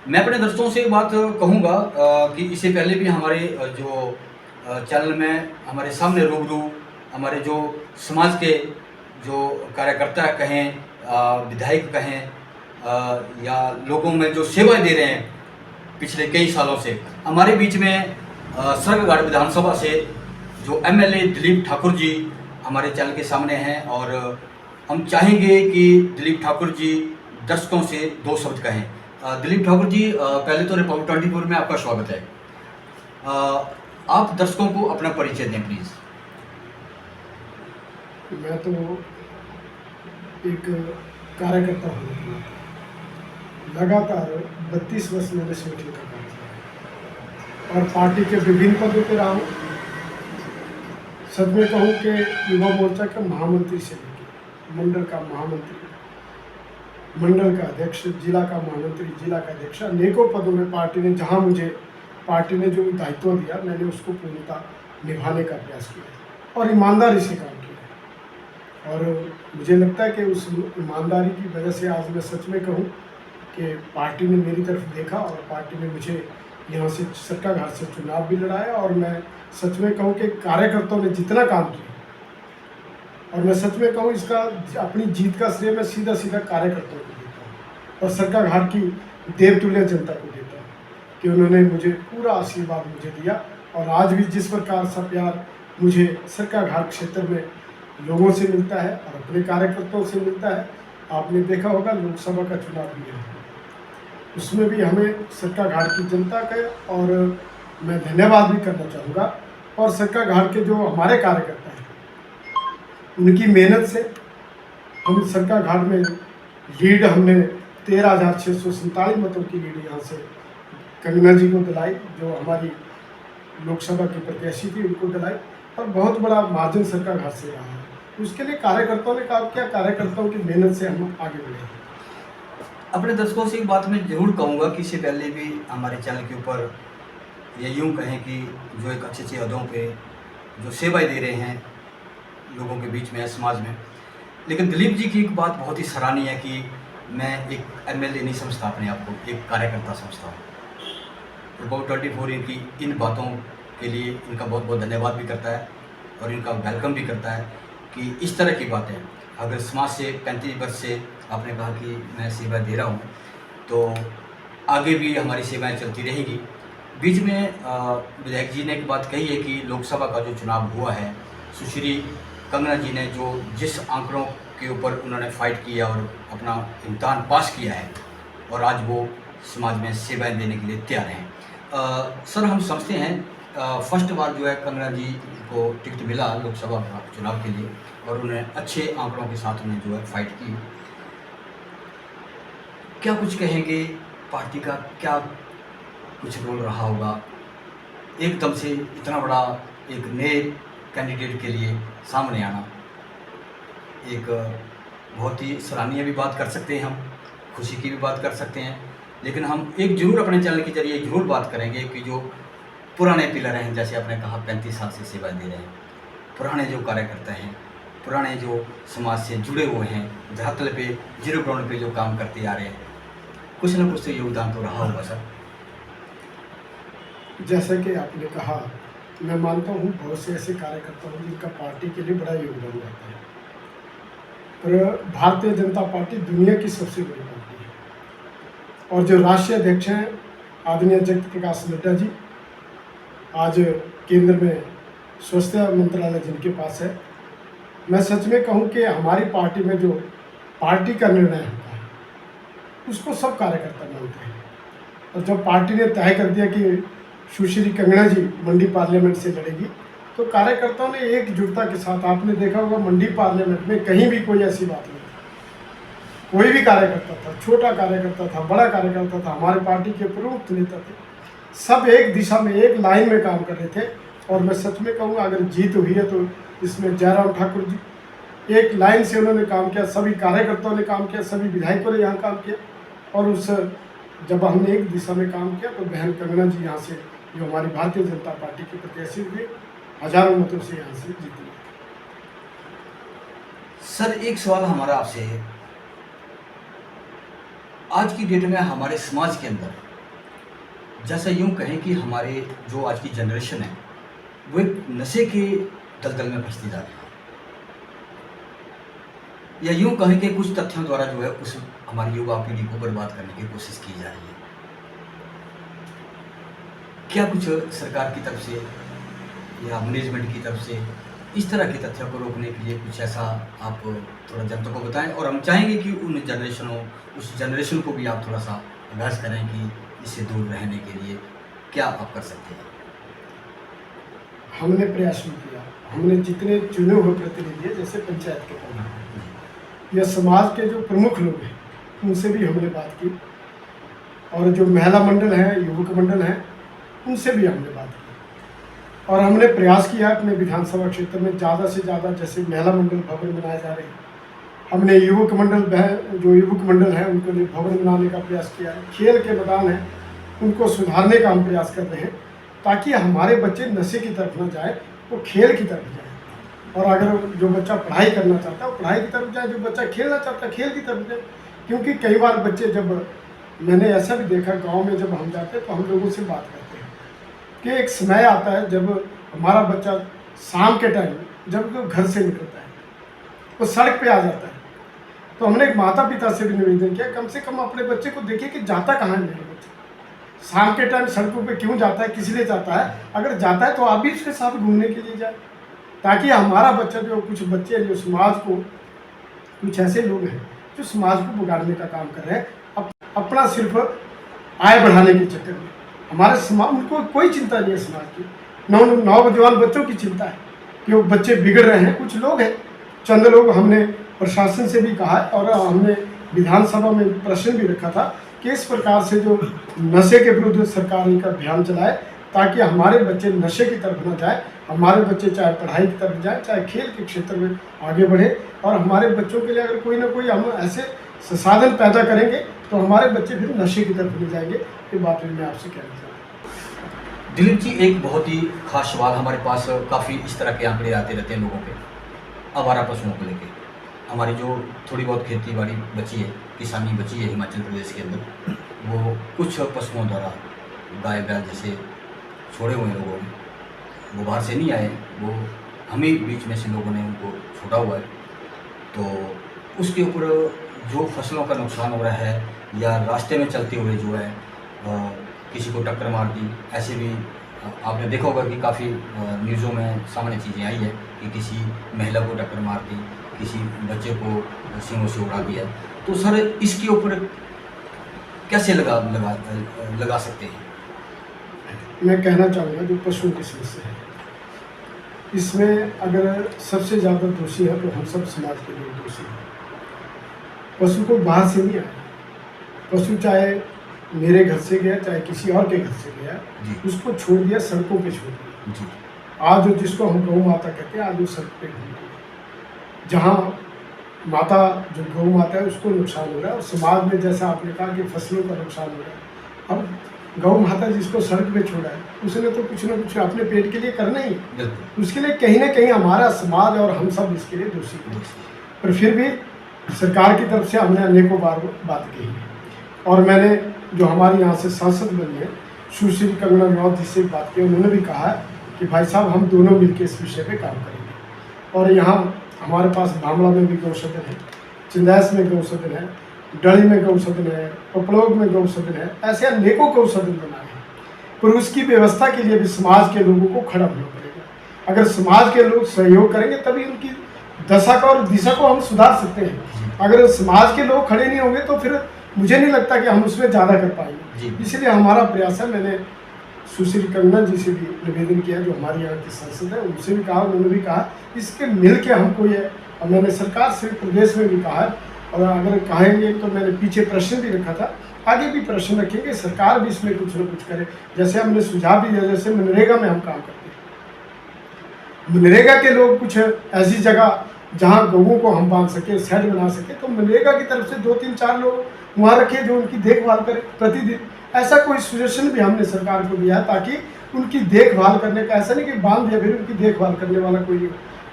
मैं अपने दर्शकों से एक बात कहूँगा कि इससे पहले भी हमारे जो चैनल में हमारे सामने रूबरू हमारे जो समाज के जो कार्यकर्ता कहें, विधायक कहें, या लोगों में जो सेवाएं दे रहे हैं पिछले कई सालों से, हमारे बीच में सरकाघाट विधानसभा से जो एमएलए दिलीप ठाकुर जी हमारे चैनल के सामने हैं, और हम चाहेंगे कि दिलीप ठाकुर जी दर्शकों से दो शब्द कहें। दिलीप ठाकुर जी, पहले तो रिपब्लिक 24 में आपका स्वागत है। आप दर्शकों को अपना परिचय दें प्लीज़। मैं तो एक कार्यकर्ता हूँ। लगातार 32 वर्ष मैंने संगठन का काम किया और पार्टी के विभिन्न पदों पर रहा हूँ। सच में कहूँ कि युवा मोर्चा के महामंत्री से लेकर मंडल का महामंत्री, मंडल का अध्यक्ष, जिला का महामंत्री, जिला का अध्यक्ष, अनेकों पदों में पार्टी ने जहाँ मुझे पार्टी ने जो दायित्व दिया मैंने उसको पूर्णतः निभाने का प्रयास किया और ईमानदारी से काम किया। और मुझे लगता है कि उस ईमानदारी की वजह से आज मैं सच में कहूँ कि पार्टी ने मेरी तरफ देखा और पार्टी ने मुझे यहाँ से सरकाघाट से चुनाव भी लड़ाया। और मैं सच में कहूँ कि कार्यकर्ताओं ने जितना काम किया, और मैं सच में कहूँ इसका अपनी जीत का श्रेय मैं सीधा सीधा कार्यकर्ताओं को देता हूँ और सरकाघाट की देवतुल्य जनता को देता हूँ कि उन्होंने मुझे पूरा आशीर्वाद मुझे दिया। और आज भी जिस प्रकार सा प्यार मुझे सरकाघाट क्षेत्र में लोगों से मिलता है और अपने कार्यकर्ताओं से मिलता है, आपने देखा होगा लोकसभा का चुनाव भी है, उसमें भी हमें सरकाघाट की जनता का और मैं धन्यवाद भी करना चाहूँगा। और सरकाघाट के जो हमारे कार्यकर्ता हैं उनकी मेहनत से हम सरकाघाट में लीड हमने 13,647 मतों की लीड यहाँ से कंगना जी को दिलाई, जो हमारी लोकसभा की प्रत्याशी थी उनको दिलाई, और बहुत बड़ा मार्जिन सरकाघाट से रहा है। उसके लिए कार्यकर्ताओं ने काम किया, कार्यकर्ताओं की मेहनत से हम आगे बढ़े। अपने दर्शकों से एक बात मैं ज़रूर कहूँगा कि इससे पहले भी हमारे चैनल के ऊपर ये यूँ कहें कि जो एक अच्छे अच्छे अहदों पे जो सेवाएं दे रहे हैं लोगों के बीच में, समाज में, लेकिन दिलीप जी की एक बात बहुत ही सराहनीय है कि मैं एक एमएलए नहीं समझता अपने आप को, एक कार्यकर्ता समझता हूँ। रिपब्लिक 24 इनकी इन बातों के लिए इनका बहुत बहुत धन्यवाद भी करता है और इनका वेलकम भी करता है कि इस तरह की बातें अगर समाज से 35 वर्ष से आपने कहा कि मैं सेवा दे रहा हूँ, तो आगे भी हमारी सेवाएं चलती रहेगी। बीच में विधायक जी ने एक बात कही है कि लोकसभा का जो चुनाव हुआ है, सुश्री कंगना जी ने जो जिस आंकड़ों के ऊपर उन्होंने फाइट किया और अपना इम्तहान पास किया है, और आज वो समाज में सेवाएं देने के लिए तैयार हैं। सर, हम समझते हैं फर्स्ट बार जो है कंगना जी को टिकट मिला लोकसभा चुनाव के लिए और उन्होंने अच्छे आंकड़ों के साथ उन्हें जो है फाइट की। क्या कुछ कहेंगे, पार्टी का क्या कुछ रोल रहा होगा एकदम से इतना बड़ा एक नए कैंडिडेट के लिए सामने आना? एक बहुत ही सराहनीय भी बात कर सकते हैं, हम खुशी की भी बात कर सकते हैं, लेकिन हम एक जरूर अपने चैनल के जरिए जरूर बात करेंगे कि जो पुराने पिलर हैं, जैसे आपने कहा 35 साल से सेवा दे रहे हैं, पुराने जो कार्यकर्ता हैं, पुराने जो समाज से जुड़े हुए हैं, धरातल पे जीरो ग्राउंड पे जो काम करते आ रहे हैं, कुछ ना कुछ तो योगदान तो रहा होगा सर। जैसा कि आपने कहा, मैं मानता हूँ बहुत से ऐसे कार्यकर्ता हैं जिनका पार्टी के लिए बड़ा योगदान रहता है, पर भारतीय जनता पार्टी दुनिया की सबसे बड़ी पार्टी है। और जो राष्ट्रीय अध्यक्ष हैं आदरणीय जगत प्रकाश नड्डा जी, आज केंद्र में स्वास्थ्य मंत्रालय जिनके पास है, मैं सच में कहूँ कि हमारी पार्टी में जो पार्टी का निर्णय होता है उसको सब कार्यकर्ता मानते हैं। और जब पार्टी ने तय कर दिया कि सुश्री कंगना जी मंडी पार्लियामेंट से लड़ेगी, तो कार्यकर्ताओं ने एकजुटता के साथ, आपने देखा होगा मंडी पार्लियामेंट में कहीं भी कोई ऐसी बात नहीं थी। कोई भी कार्यकर्ता था, छोटा कार्यकर्ता था, बड़ा कार्यकर्ता था, हमारे पार्टी के प्रमुख नेता थे, सब एक दिशा में एक लाइन में काम कर रहे थे। और मैं सच में कहूँगा अगर जीत हुई है तो इसमें जयराम ठाकुर जी एक लाइन से उन्होंने काम किया, सभी कार्यकर्ताओं ने काम किया, सभी विधायकों ने यहाँ काम किया। और उस जब हमने एक दिशा में काम किया तो बहन कंगना जी यहाँ से, जो हमारी भारतीय जनता पार्टी की प्रत्याशी हुई, हजारों मतों से यहाँ से जीती। सर, एक सवाल हमारा आपसे है, आज की डेट में हमारे समाज के अंदर जैसा यूँ कहें कि हमारे जो आज की जनरेशन है, वो एक नशे के दलदल में फँसती जा रही है। या यूँ कहें कि कुछ तथ्यों द्वारा जो है उस हमारी युवा पीढ़ी को बर्बाद करने की कोशिश की जा रही है। क्या कुछ सरकार की तरफ से या मैनेजमेंट की तरफ से इस तरह के तथ्यों को रोकने के लिए कुछ ऐसा आप थोड़ा जनता को बताएं, और हम चाहेंगे कि उस जनरेशन को भी आप थोड़ा सा आगाज़ करें कि इससे दूर रहने के लिए क्या आप कर सकते हैं? हमने प्रयास भी किया। हमने जितने चुने हुए प्रतिनिधि हैं, जैसे पंचायत के प्रधान या समाज के जो प्रमुख लोग हैं, उनसे भी हमने बात की, और जो महिला मंडल है, युवक मंडल है, उनसे भी हमने बात की। और हमने प्रयास किया अपने विधानसभा क्षेत्र में ज़्यादा से ज़्यादा, जैसे महिला मंडल भवन बनाए जा रहे हैं, हमने युवक मंडल है, जो युवक मंडल है उनके लिए भवन बनाने का प्रयास किया है। खेल के मैदान हैं, उनको सुधारने का हम प्रयास कर रहे हैं, ताकि हमारे बच्चे नशे की तरफ ना जाए, वो खेल की तरफ जाए। और अगर जो बच्चा पढ़ाई करना चाहता है वो पढ़ाई की तरफ जाए, जो बच्चा खेलना चाहता है खेल की तरफ जाए। क्योंकि कई बार बच्चे, जब मैंने ऐसा भी देखा, गांव में जब हम जाते हैं तो हम लोगों से बात करते हैं कि एक समय आता है जब हमारा बच्चा शाम के टाइम जब वो घर से निकलता है, वो सड़क पे आ जाता है, तो हमने एक माता पिता से भी निवेदन किया, कम से कम अपने बच्चे को देखिए कि जाता कहाँ है मेरा बच्चा, शाम के टाइम सड़कों पे क्यों जाता है, किस लिए जाता है। अगर जाता है तो आप भी उसके साथ घूमने के लिए जाए, ताकि हमारा बच्चा, जो कुछ बच्चे हैं जो समाज को, कुछ ऐसे लोग हैं जो समाज को बिगाड़ने का काम कर रहे हैं, अपना सिर्फ आय बढ़ाने के चक्कर में। हमारे समाज, उनको कोई चिंता नहीं है समाज की, नौजवान बच्चों की चिंता है कि वो बच्चे बिगड़ रहे हैं। कुछ लोग हैं, चंद लोग, हमने प्रशासन से भी कहा है और हमने विधानसभा में प्रश्न भी रखा था कि इस प्रकार से जो नशे के विरुद्ध सरकार इनका अभियान चलाए, ताकि हमारे बच्चे नशे की तरफ न जाए, हमारे बच्चे चाहे पढ़ाई की तरफ जाए, चाहे खेल के क्षेत्र में आगे बढ़े। और हमारे बच्चों के लिए अगर कोई ना कोई हम ऐसे संसाधन पैदा करेंगे तो हमारे बच्चे फिर नशे की तरफ नहीं जाएंगे। ये बात मैं आपसे कहना चाहता हूँ। दिलीप जी, एक बहुत ही खास सवाल, हमारे पास काफ़ी इस तरह के आंकड़े आते रहते हैं लोगों के, आवारा पशुओं को लेके। हमारी जो थोड़ी बहुत खेती बाड़ी बची है, किसानी बची है हिमाचल प्रदेश के अंदर, वो कुछ पशुओं द्वारा, गाय बैल जैसे छोड़े हुए लोगों ने, वो बाहर से नहीं आए, वो हम ही बीच में से लोगों ने उनको छोड़ा हुआ है। तो उसके ऊपर जो फसलों का नुकसान हो रहा है, या रास्ते में चलते हुए जो है किसी को टक्कर मार दी, ऐसे भी आपने देखा होगा कि काफ़ी न्यूज़ों में सामने चीज़ें आई है कि किसी महिला को टक्कर मार दी, किसी बच्चे को सींगों से उड़ा दिया। तो सर, इसके ऊपर कैसे लगा सकते हैं? मैं कहना चाहूँगा, जो पशुओं की समस्या है, इसमें अगर सबसे ज़्यादा दोषी है तो हम सब समाज के लोग दोषी हैं। पशु को बाहर से नहीं आया, पशु चाहे मेरे घर से गया, चाहे किसी और के घर से गया, उसको छोड़ दिया, सड़कों पे छोड़ दिया जी। आज जो, जिसको हम गौ माता कहते हैं, आज वो सड़क पे घूम रही है। जहाँ माता, जो गौ माता है, उसको नुकसान हो रहा है, और समाज में जैसा आपने कहा कि फसलों का नुकसान हो रहा है। अब गौ माता जिसको सड़क पे छोड़ा है, उसने तो कुछ ना कुछ अपने पेट के लिए करना ही, उसके लिए कहीं ना कहीं हमारा समाज और हम सब इसके लिए दोषी हैं। पर फिर भी सरकार की तरफ से हमने अनेकों बार बात की है, और मैंने जो हमारे यहाँ से सांसद बनी है सुश्री कंगना रनौत जी से बात की, उन्होंने भी कहा है कि भाई साहब, हम दोनों मिलकर इस विषय पे काम करेंगे। और यहाँ हमारे पास भामड़ा में भी गौ सदन है, चिंदैस में गौ सदन है, डली में गौ सदन है, पपलोग में गौ सदन है, ऐसे अनेकों गौ सदन बनाए हैं। पर उसकी व्यवस्था के लिए भी समाज के लोगों को खड़ा होना पड़ेगा। अगर समाज के लोग सहयोग करेंगे तभी उनकी दशा का और दिशा को हम सुधार सकते हैं। अगर समाज के लोग खड़े नहीं होंगे तो फिर मुझे नहीं लगता कि हम उसमें ज़्यादा कर पाएंगे। इसलिए हमारा प्रयास है, मैंने सुश्री कंगना जी से भी निवेदन किया, जो हमारे यहाँ की सांसद है, उनसे भी कहा, उन्होंने भी कहा इसके मिल के हम कोई है। और मैंने सरकार से प्रदेश में भी कहा है, और अगर कहेंगे तो मैंने पीछे प्रश्न भी रखा था, आगे भी प्रश्न रखेंगे, सरकार भी इसमें कुछ ना कुछ करे। जैसे हमने सुझाव भी दिया, जैसे मनरेगा में हम काम करते हैं, मनरेगा के लोग कुछ ऐसी जगह जहाँ गौओं को हम बांध सके, शेड बना सके, तो मनरेगा की तरफ से 2-3-4 लोग वहाँ रखे जो उनकी देखभाल करें प्रतिदिन। ऐसा कोई सजेशन भी हमने सरकार को दिया है, ताकि उनकी देखभाल करने का, ऐसा नहीं कि बांध दिया फिर उनकी देखभाल करने वाला कोई नहीं,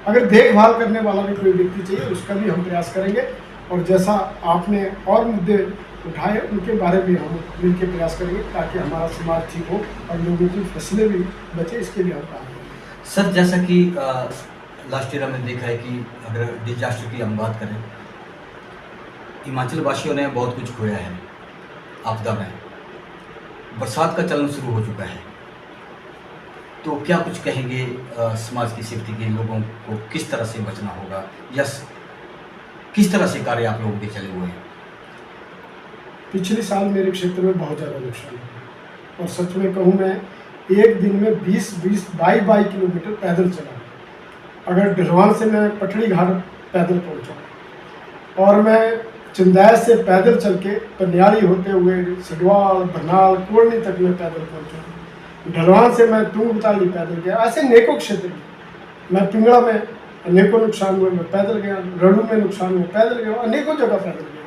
अगर देखभाल करने वाला भी कोई व्यक्ति चाहिए उसका भी हम प्रयास करेंगे। और जैसा आपने और मुद्दे उठाए, उनके बारे में हम मिलकर प्रयास करेंगे ताकि हमारा समाज ठीक हो और लोगों की फसलें भी बचे, इसके लिए हम काम करेंगे। सर, जैसा कि लास्ट ईयर हमने देखा है कि अगर डिजास्टर की हम बात करें, हिमाचल वासियों ने बहुत कुछ खोया है आपदा में। बरसात का चलन शुरू हो चुका है, तो क्या कुछ कहेंगे समाज की सेफ्टी के लोगों को किस तरह से बचना होगा, या किस तरह से कार्य आप लोगों के चले हुए हैं? पिछले साल मेरे क्षेत्र में बहुत ज़्यादा नुकसान हुआ और सच में कहूँ मैं, एक दिन में 22 किलोमीटर पैदल चला। अगर ढलवान से मैं पटड़ी घाट पैदल पहुँचा और मैं चंदैल से पैदल चल के पनियाली होते हुए सडवाल, भरनाल, कोड़नी तक मैं पैदल पहुँचा। ढलवान से मैं तुंगताली पैदल गया। ऐसे अनेकों क्षेत्र में, मैं पिंगला में अनेकों नुकसान हुए, मैं पैदल गया। रड़ू में नुकसान हुआ, पैदल गया। अनेकों जगह पैदल गया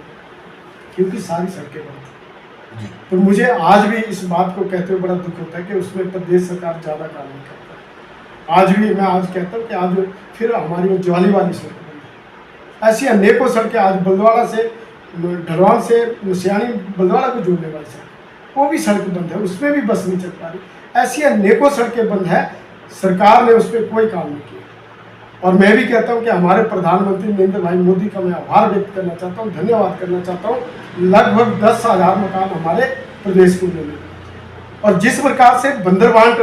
क्योंकि सारी सड़कें बंद थी। तो मुझे आज भी इस बात को कहते हुए बड़ा दुख होता है कि उसमें प्रदेश सरकार ज़्यादा काम नहीं करता। आज भी मैं आज कहता हूँ कि आज फिर हमारी वो ज्वाली वाली सड़क बंद है। ऐसी अनेकों सड़कें, आज बलदवाड़ा से ढलवान से मुसियानी बलदवाड़ा को जोड़ने वाली सड़क, वो भी सड़क बंद है, उसमें भी बस नहीं चल पा रही। ऐसी अनेकों सड़कें बंद है, सरकार ने उस पर कोई काम नहीं किया। और मैं भी कहता हूं कि हमारे प्रधानमंत्री नरेंद्र भाई मोदी का मैं आभार व्यक्त करना चाहता हूं, धन्यवाद करना चाहता हूं। लगभग 10,000 मकान हमारे प्रदेश को मिले और जिस प्रकार से बंदरबांट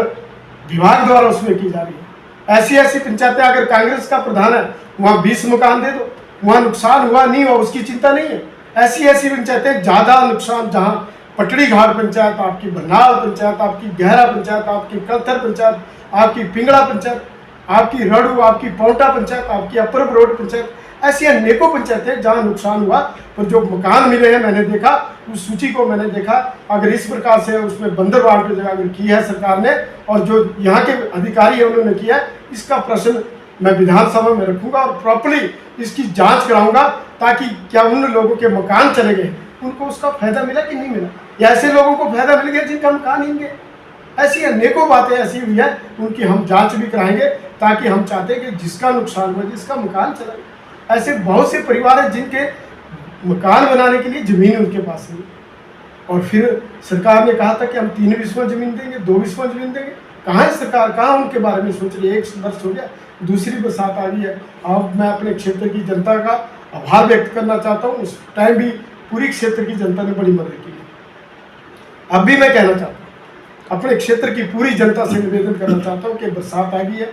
विभाग द्वारा उसमें की जा रही है, ऐसी ऐसी पंचायतें, अगर कांग्रेस का प्रधान है वहाँ 20 मकान दे दो, वहाँ नुकसान हुआ नहीं हुआ उसकी चिंता नहीं है। ऐसी ऐसी पंचायतें ज़्यादा नुकसान, जहाँ पटड़ी घाट पंचायत, आपकी भरनाल पंचायत, आपकी गहरा पंचायत, आपकी कलथर पंचायत, आपकी पिंगला पंचायत, आपकी रड़ू, आपकी पौंटा पंचायत, आपकी अपर बरोड पंचायत, ऐसी अनेकों पंचायतें जहाँ नुकसान हुआ। पर जो मकान मिले हैं, मैंने देखा उस सूची को, मैंने देखा अगर इस प्रकार से उसमें बंदरबांट की जगह अगर की है सरकार ने, और जो यहाँ के अधिकारी है उन्होंने किया है, इसका प्रश्न मैं विधानसभा में रखूंगा और प्रॉपर्ली इसकी जांच कराऊंगा ताकि क्या उन लोगों के मकान चले गए उनको उसका फायदा मिला कि नहीं मिला, या ऐसे लोगों को फायदा मिल गया जिनका मकान नहीं गए। ऐसी अनेकों बातें ऐसी हुई है, उनकी हम जांच भी कराएंगे ताकि हम चाहते हैं कि जिसका नुकसान हुआ, जिसका मकान चला। ऐसे बहुत से परिवार हैं जिनके मकान बनाने के लिए ज़मीन उनके पास नहीं, और फिर सरकार ने कहा था कि हम 3 विस्वा ज़मीन देंगे, 2 विस्वा ज़मीन देंगे। कहाँ है सरकार, कहाँ उनके बारे में सोच रही है? 1 वर्ष हो गया, दूसरी बरसात आ गई है। अब मैं अपने क्षेत्र की जनता का आभार व्यक्त करना चाहता हूँ। उस टाइम भी पूरी क्षेत्र की जनता ने बड़ी मदद की। अब भी मैं कहना चाहता हूँ, अपने क्षेत्र की पूरी जनता से निवेदन करना चाहता हूँ कि बरसात आ गई है,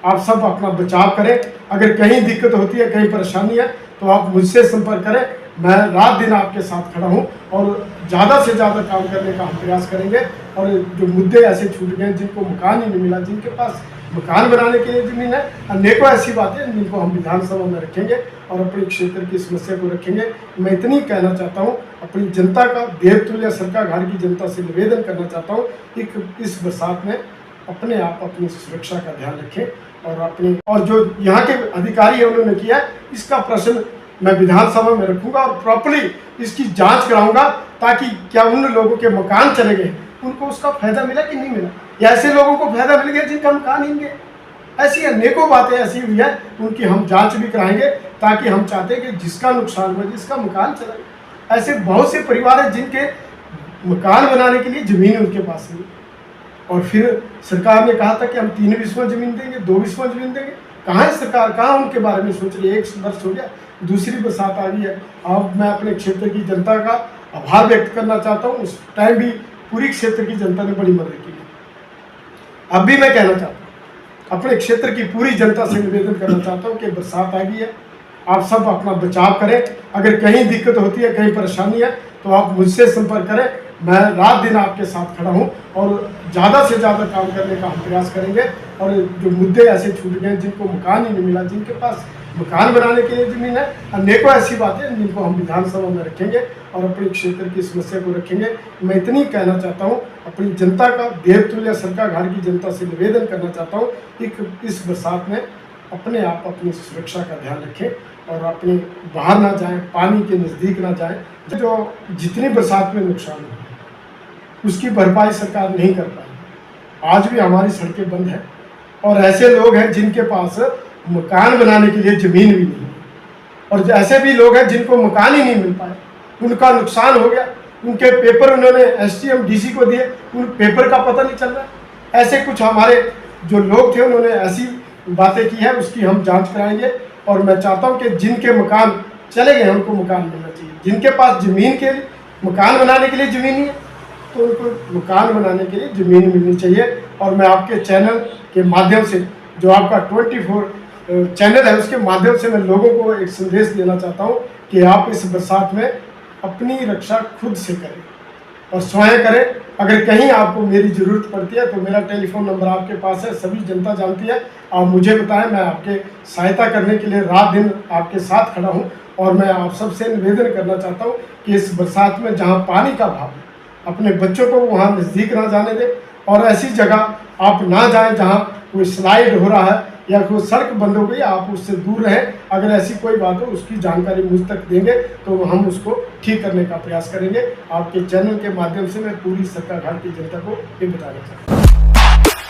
आप सब अपना बचाव करें। अगर कहीं दिक्कत होती है, कहीं परेशानी है, तो आप मुझसे संपर्क करें। मैं रात दिन आपके साथ खड़ा हूं और ज़्यादा से ज़्यादा काम करने का हम प्रयास करेंगे। और जो मुद्दे ऐसे छूट गए, जिनको मकान ही नहीं मिला, जिनके पास मकान बनाने के लिए ज़मीन है, अनेकों ऐसी बातें जिनको हम विधानसभा में रखेंगे और अपने क्षेत्र की समस्या को रखेंगे। मैं इतनी कहना चाहता हूँ, अपनी जनता का, देवतुल्य सरकाघाट की जनता से निवेदन करना चाहता हूँ, इस बरसात में अपने आप अपनी सुरक्षा का ध्यान रखें और जो यहाँ के अधिकारी है उन्होंने किया, इसका प्रश्न मैं विधानसभा में रखूंगा और प्रॉपर्ली इसकी जांच कराऊंगा ताकि क्या उन लोगों के मकान चले गए उनको उसका फायदा मिला कि नहीं मिला, या ऐसे लोगों को फायदा मिल गया जिनका मकान नहीं गए। ऐसी अनेकों बातें ऐसी हुई है, उनकी हम जांच भी कराएंगे ताकि हम चाहते हैं कि जिसका नुकसान हुआ, जिसका मकान चला गया। ऐसे बहुत से परिवार हैं जिनके मकान बनाने के लिए ज़मीन उनके पास नहीं, और फिर सरकार ने कहा था कि हम 3 विस्वा ज़मीन देंगे, 2 विस्वा ज़मीन देंगे। कहाँ है सरकार, कहाँ उनके बारे में सोच रही है? 1 वर्ष हो गया, दूसरी बरसात आ गई है। अब मैं अपने क्षेत्र की जनता का आभार व्यक्त करना चाहता हूँ। उस टाइम भी पूरी क्षेत्र की जनता ने बड़ी मदद की। अब भी मैं कहना चाहता हूँ, अपने क्षेत्र की पूरी जनता से निवेदन करना चाहता हूँ कि बरसात आ गई है, आप सब अपना बचाव करें। अगर कहीं दिक्कत होती है, कहीं परेशानी है, तो आप मुझसे संपर्क करें। मैं रात दिन आपके साथ खड़ा हूं और ज़्यादा से ज़्यादा काम करने का हम प्रयास करेंगे। और जो मुद्दे ऐसे छूट गए, जिनको मकान ही नहीं मिला, जिनके पास मकान बनाने के लिए ज़मीन है, अनेकों ऐसी बातें जिनको हम विधानसभा में रखेंगे और अपने क्षेत्र की समस्या को रखेंगे। मैं इतनी कहना चाहता हूँ, अपनी जनता का, देवतुल्य सरकाघाट की जनता से निवेदन करना चाहता हूँ, इस बरसात में अपने आप अपनी सुरक्षा का ध्यान रखें और अपने बाहर ना जाएं, पानी के नज़दीक ना जाएं। जो जितनी बरसात में नुकसान हुआ उसकी भरपाई सरकार नहीं कर पाई। आज भी हमारी सड़कें बंद हैं और ऐसे लोग हैं जिनके पास मकान बनाने के लिए ज़मीन भी नहीं है, और ऐसे भी लोग हैं जिनको मकान ही नहीं मिल पाए। उनका नुकसान हो गया, उनके पेपर उन्होंने एसडीएम डीसी को दिए, उन पेपर का पता नहीं चल रहा। ऐसे कुछ हमारे जो लोग थे उन्होंने ऐसी बातें की है, उसकी हम जांच कराएंगे। और मैं चाहता हूं कि जिनके मकान चले गए उनको मकान मिलना चाहिए, जिनके पास ज़मीन के मकान बनाने के लिए ज़मीन नहीं है तो उनको मकान बनाने के लिए ज़मीन मिलनी चाहिए। और मैं आपके चैनल के माध्यम से, जो आपका 24 चैनल है, उसके माध्यम से मैं लोगों को एक संदेश देना चाहता हूँ कि आप इस बरसात में अपनी रक्षा खुद से करें और स्वयं करें। अगर कहीं आपको मेरी ज़रूरत पड़ती है तो मेरा टेलीफोन नंबर आपके पास है, सभी जनता जानती है। आप मुझे बताएं, मैं आपके सहायता करने के लिए रात दिन आपके साथ खड़ा हूं। और मैं आप सबसे निवेदन करना चाहता हूं कि इस बरसात में जहां पानी का भाव है, अपने बच्चों को वहां नज़दीक ना जाने दें और ऐसी जगह आप ना जाएं जहां कोई स्लाइड हो रहा है या कोई सड़क बंद हो गई, आप उससे दूर रहें। अगर ऐसी कोई बात हो उसकी जानकारी मुझ तक देंगे तो हम उसको ठीक करने का प्रयास करेंगे। आपके चैनल के माध्यम से मैं पूरी सरकाघाट की जनता को ये बताना चाहता हूँ।